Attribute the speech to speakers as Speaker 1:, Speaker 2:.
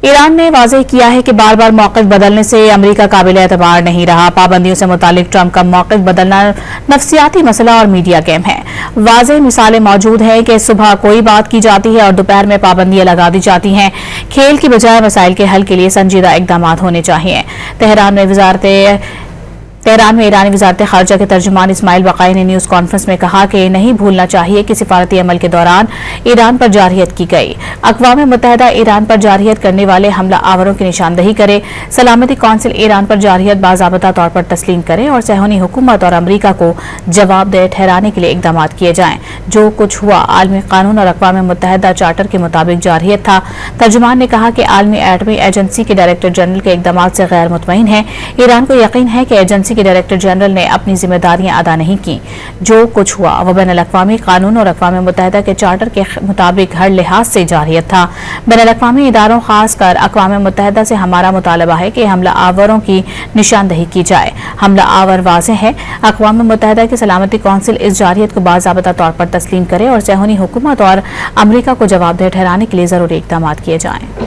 Speaker 1: Iran ने वाज़ेह किया है कि बार बार मौक़िफ़ बदलने से अमरीका काबिल एतबार नहीं रहा। पाबंदियों से मुतालिक ट्रंप का मौक़िफ़ बदलना नफ्सियाती मसला और मीडिया गेम है। वाज़ेह मिसालें मौजूद हैं कि सुबह कोई बात की जाती है और दोपहर में पाबंदियां लगा दी जाती हैं। खेल की बजाय मसाइल के हल के लिए संजीदा इक़दाम होने चाहिए। तेहरान में ईरानी वज़ारत ख़ारजा के तर्जुमान इस्माइल बक़ाई ने न्यूज़ कॉन्फ्रेंस में कहा कि नहीं भूलना चाहिए कि सिफारती अमल के दौरान ईरान पर जारहियत की गई। अक़वाम मुत्तहिदा ईरान पर जारहियत करने वाले हमला आवरों की निशानदही करे। सलामती कौंसिल ईरान पर जारहियत बाज़ाबता तौर पर तस्लीम करे और सहूनी हुकूमत और अमरीका को जवाबदेह ठहराने के लिए इक़दाम किए जाएँ। जो कुछ हुआ आलमी कानून और अक़वाम मुत्तहिदा चार्टर के मुताबिक जारहियत था। तर्जुमान ने कहा कि आलमी एटमी एजेंसी के डायरेक्टर जनरल के इक़दाम से गैर मुतमईन है। ईरान को यकीन है कि एजेंसी के डायरेक्टर जनरल ने अपनी जिम्मेदारियां अदा नहीं की। जो कुछ हुआ वह बैनुल-अक़वामी कानून और अक़वाम मुत्तहिदा के चार्टर के मुताबिक हर लिहाज से जारहियत था। बैनुल-अक़वामी इदारों खासकर अक़वाम मुत्तहिदा से हमारा मुतालबा है कि हमला आवरों की निशानदही की जाए। हमला आवर वाज़ेह है। अक़वाम मुत्तहिदा की सलामती कौंसिल इस जारहियत को बाज़ाबता तौर पर तस्लीम करे और सहूनी हुकूमत और अमरीका को जवाबदेह ठहराने के लिए ज़रूरी इक़दाम किए जाएँ।